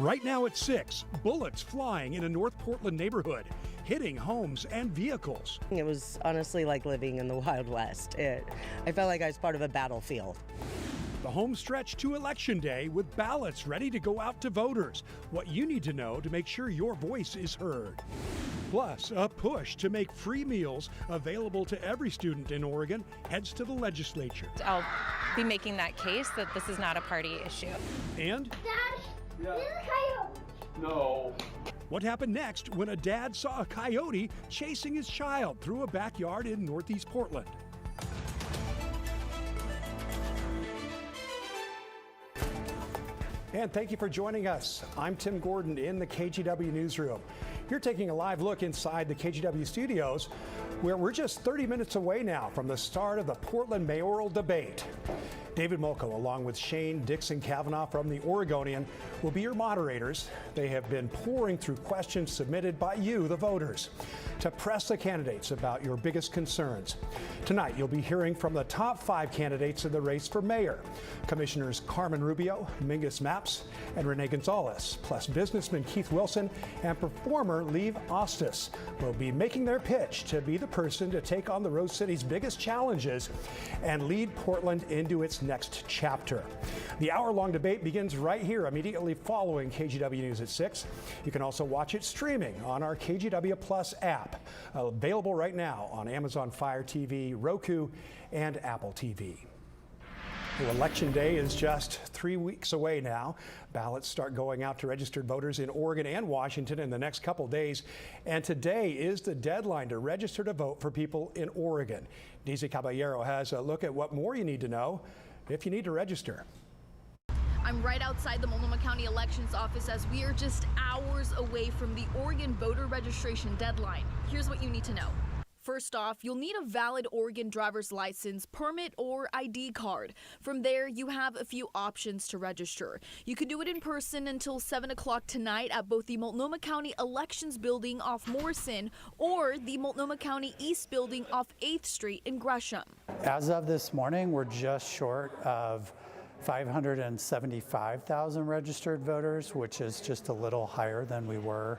Right now at 6, bullets flying in a North Portland neighborhood, hitting homes and vehicles. It was honestly like living in the Wild West. I felt like I was part of a battlefield. The home stretch to Election Day with ballots ready to go out to voters. What you need to know to make sure your voice is heard. Plus, a push to make free meals available to every student in Oregon heads to the legislature. I'll be making that case that this is not a party issue. And? Dad, there's a coyote. No. What happened next when a dad saw a coyote chasing his child through a backyard in Northeast Portland? And thank you for joining us. I'm Tim Gordon in the KGW newsroom. You're taking a live look inside the KGW studios, where we're just 30 minutes away now from the start of the Portland mayoral debate. David Molko, along with Shane Dixon Kavanaugh from the Oregonian, will be your moderators. They have been pouring through questions submitted by you, the voters, to press the candidates about your biggest concerns. Tonight, you'll be hearing from the top 5 candidates in the race for mayor. Commissioners Carmen Rubio, Mingus Mapps, and Renee Gonzalez, plus businessman Keith Wilson and performer Leave Ostis will be making their pitch to be the person to take on the Rose City's biggest challenges and lead Portland into its next chapter. The hour-long debate begins right here immediately following KGW News at 6. You can also watch it streaming on our KGW Plus app, available right now on Amazon Fire TV, Roku, and Apple TV. Well, Election Day is just 3 weeks away now. Ballots start going out to registered voters in Oregon and Washington in the next couple days. And today is the deadline to register to vote for people in Oregon. Daisy Caballero has a look at what more you need to know if you need to register. I'm right outside the Multnomah County Elections Office as we are just hours away from the Oregon voter registration deadline. Here's what you need to know. First off, you'll need a valid Oregon driver's license, permit, or ID card. From there, you have a few options to register. You can do it in person until 7 o'clock tonight at both the Multnomah County Elections Building off Morrison or the Multnomah County East Building off 8th Street in Gresham. As of this morning, we're just short of 575,000 registered voters, which is just a little higher than we were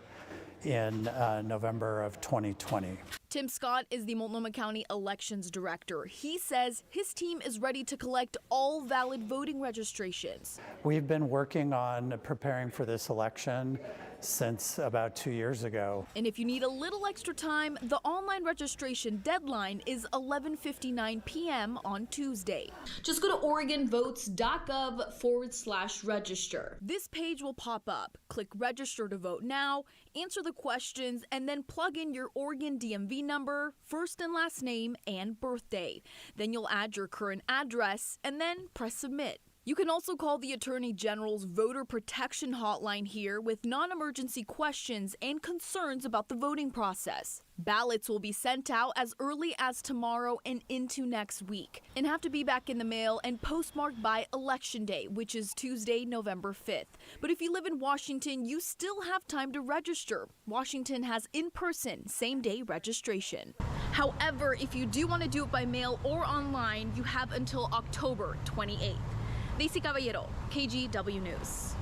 in November of 2020. Tim Scott is the Multnomah County Elections Director. He says his team is ready to collect all valid voting registrations. We've been working on preparing for this election since about 2 years ago. And if you need a little extra time, the online registration deadline is 11:59 p.m. on Tuesday. Just go to oregonvotes.gov/register. This page will pop up. Click register to vote now, answer the questions, and then plug in your Oregon DMV number, first and last name, and birthday. Then you'll add your current address and then press submit. You can also call the Attorney General's Voter Protection Hotline here with non-emergency questions and concerns about the voting process. Ballots will be sent out as early as tomorrow and into next week and have to be back in the mail and postmarked by Election Day, which is Tuesday, November 5th. But if you live in Washington, you still have time to register. Washington has in-person, same-day registration. However, if you do want to do it by mail or online, you have until October 28th. Daisy Caballero, KGW News.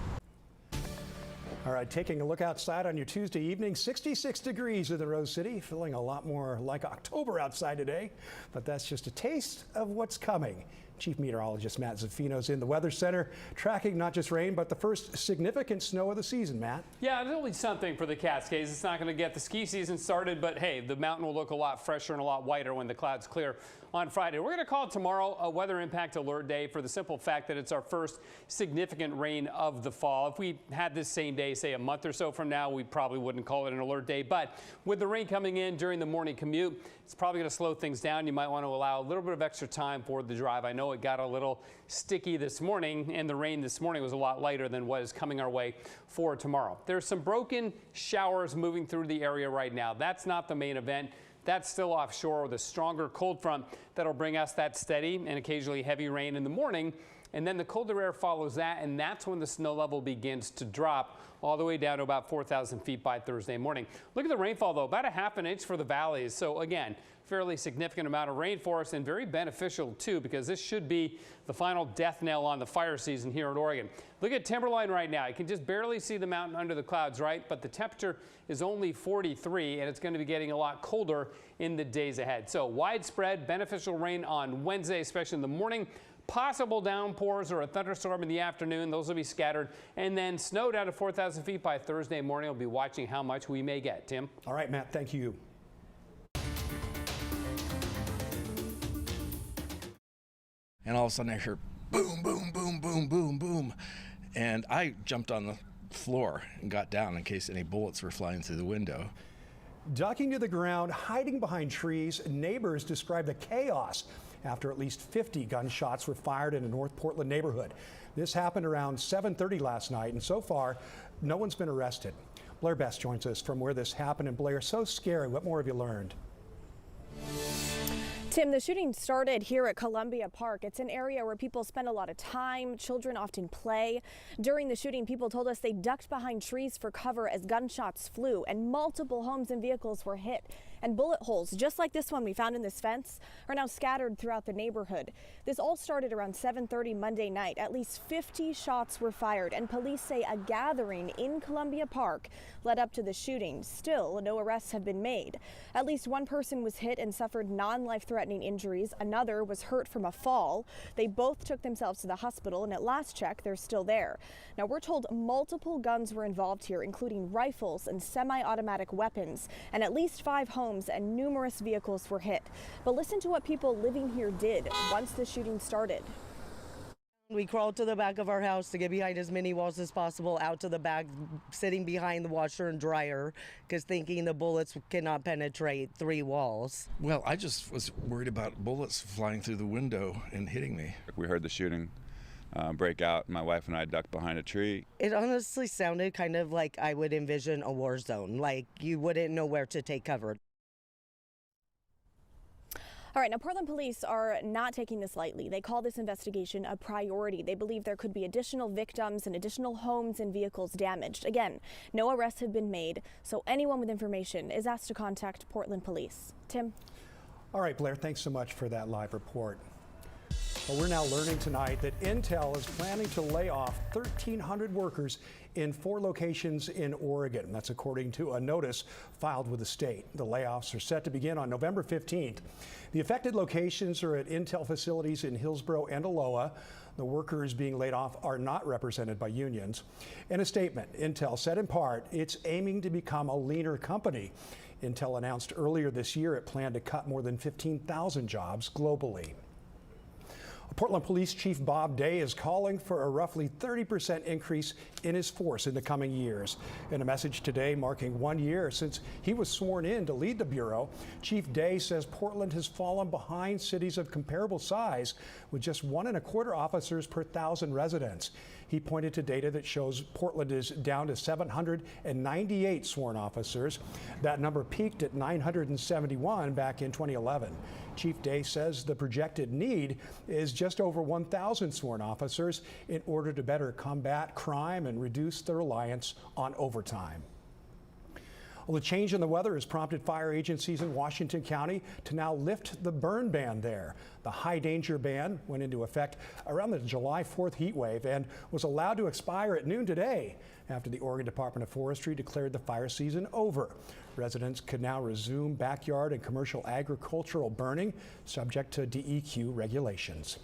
All right, taking a look outside on your Tuesday evening, 66 degrees in the Rose City, feeling a lot more like October outside today, but that's just a taste of what's coming. Chief Meteorologist Matt Zaffino's in the Weather Center, tracking not just rain, but the first significant snow of the season, Matt. Yeah, it's only something for the Cascades. It's not going to get the ski season started, but hey, the mountain will look a lot fresher and a lot whiter when the clouds clear on Friday. We're going to call tomorrow a weather impact alert day for the simple fact that it's our first significant rain of the fall. If we had this same day, say a month or so from now, we probably wouldn't call it an alert day. But with the rain coming in during the morning commute, it's probably going to slow things down. You might want to allow a little bit of extra time for the drive. I know it got a little sticky this morning, and the rain this morning was a lot lighter than what is coming our way for tomorrow. There's some broken showers moving through the area right now. That's not the main event. That's still offshore with a stronger cold front that'll bring us that steady and occasionally heavy rain in the morning. and then the colder air follows that, and that's when the snow level begins to drop all the way down to about 4,000 feet by Thursday morning. Look at the rainfall, though, about a ½ inch for the valleys. So again, fairly significant amount of rain for us, and very beneficial too, because this should be the final death knell on the fire season here in Oregon. Look at Timberline right now. You can just barely see the mountain under the clouds, right? But the temperature is only 43, and it's going to be getting a lot colder in the days ahead. So widespread beneficial rain on Wednesday, especially in the morning. Possible downpours or a thunderstorm in the afternoon. Those will be scattered. And then snow down to 4,000 feet by Thursday morning. We'll be watching how much we may get. Tim? All right, Matt, thank you. And all of a sudden I heard boom, boom, boom, boom, boom, boom. And I jumped on the floor and got down in case any bullets were flying through the window. Ducking to the ground, hiding behind trees, neighbors describe the chaos after at least 50 gunshots were fired in a North Portland neighborhood. This happened around 7:30 last night, and so far, no one's been arrested. Blair Best joins us from where this happened. And Blair, so scary. What more have you learned? Tim, the shooting started here at Columbia Park. It's an area where people spend a lot of time. Children often play. During the shooting, people told us they ducked behind trees for cover as gunshots flew, and multiple homes and vehicles were hit. And bullet holes, just like this one we found in this fence, are now scattered throughout the neighborhood. This all started around 7:30 Monday night. At least 50 shots were fired, and police say a gathering in Columbia Park led up to the shooting. Still, no arrests have been made. At least one person was hit and suffered non-life-threatening injuries. Another was hurt from a fall. They both took themselves to the hospital, and at last check, they're still there. Now, we're told multiple guns were involved here, including rifles and semi-automatic weapons, and at least 5 homes and numerous vehicles were hit. But listen to what people living here did once the shooting started. We crawled to the back of our house to get behind as many walls as possible, out to the back, sitting behind the washer and dryer, because thinking the bullets cannot penetrate 3 walls. Well, I just was worried about bullets flying through the window and hitting me. We heard the shooting break out. My wife and I ducked behind a tree. It honestly sounded kind of like I would envision a war zone, like you wouldn't know where to take cover. All right, now Portland police are not taking this lightly. They call this investigation a priority. They believe there could be additional victims and additional homes and vehicles damaged. Again, no arrests have been made, so anyone with information is asked to contact Portland police. Tim? All right, Blair, thanks so much for that live report. Well, we're now learning tonight that Intel is planning to lay off 1,300 workers in 4 locations in Oregon. That's according to a notice filed with the state. The layoffs are set to begin on November 15th. The affected locations are at Intel facilities in Hillsborough and Aloha. The workers being laid off are not represented by unions. In a statement, Intel said in part it's aiming to become a leaner company. Intel announced earlier this year it planned to cut more than 15,000 jobs globally. Portland Police Chief Bob Day is calling for a roughly 30% increase in his force in the coming years. In a message today marking 1 year since he was sworn in to lead the Bureau, Chief Day says Portland has fallen behind cities of comparable size with just 1.25 officers per 1,000 residents. He pointed to data that shows Portland is down to 798 sworn officers. That number peaked at 971 back in 2011. Chief Day says the projected need is just over 1,000 sworn officers in order to better combat crime and reduce the reliance on overtime. Well, the change in the weather has prompted fire agencies in Washington County to now lift the burn ban there. The high danger ban went into effect around the July 4th heat wave and was allowed to expire at noon today after the Oregon Department of Forestry declared the fire season over. Residents could now resume backyard and commercial agricultural burning, subject to DEQ regulations.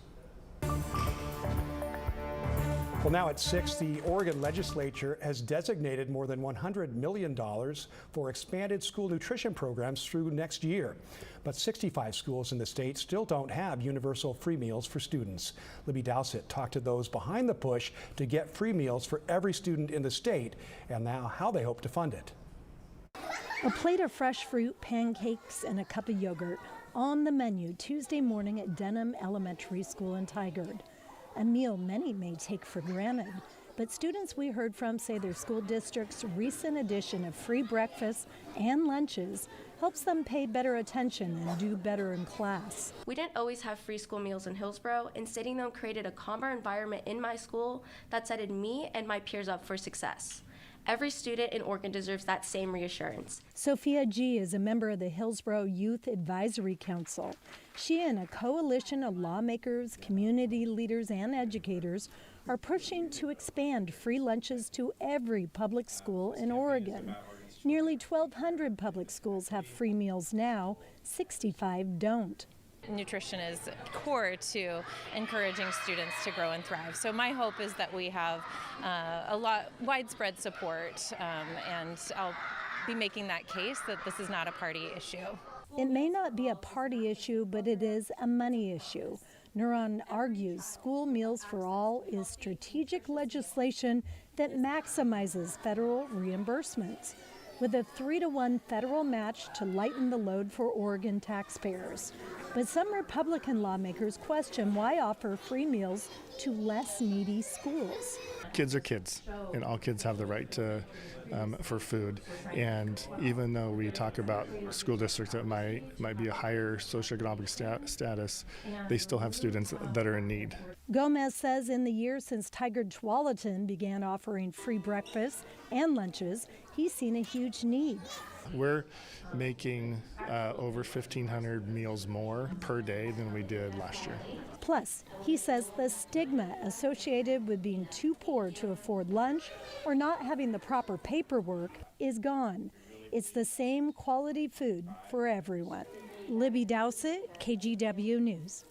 Well, now at 6, the Oregon legislature has designated more than $100 million for expanded school nutrition programs through next year. But 65 schools in the state still don't have universal free meals for students. Libby Dowsett talked to those behind the push to get free meals for every student in the state, and now how they hope to fund it. A plate of fresh fruit, pancakes, and a cup of yogurt on the menu Tuesday morning at Denham Elementary School in Tigard. A meal many may take for granted. But students we heard from say their school district's recent addition of free breakfasts and lunches helps them pay better attention and do better in class. We didn't always have free school meals in Hillsborough, and setting them created a calmer environment in my school that set me and my peers up for success. Every student in Oregon deserves that same reassurance. Sophia G. is a member of the Hillsborough Youth Advisory Council. She and a coalition of lawmakers, community leaders, and educators are pushing to expand free lunches to every public school in Oregon. Nearly 1,200 public schools have free meals now, 65 don't. Nutrition is core to encouraging students to grow and thrive. So my hope is that we have widespread support, and I'll be making that case that this is not a party issue. It may not be a party issue, but it is a money issue. Neuron argues school meals for all is strategic legislation that maximizes federal reimbursements, with a 3-to-1 federal match to lighten the load for Oregon taxpayers. But some Republican lawmakers question why offer free meals to less needy schools. Kids are kids, and all kids have the right to for food. And even though we talk about school districts that might be a higher socioeconomic status, they still have students that are in need. Gomez says in the years since Tigard Tualatin began offering free breakfasts and lunches, he's seen a huge need. We're making over 1,500 meals more per day than we did last year. Plus, he says the stigma associated with being too poor to afford lunch or not having the proper paperwork is gone. It's the same quality food for everyone. Libby Dowsett, KGW News.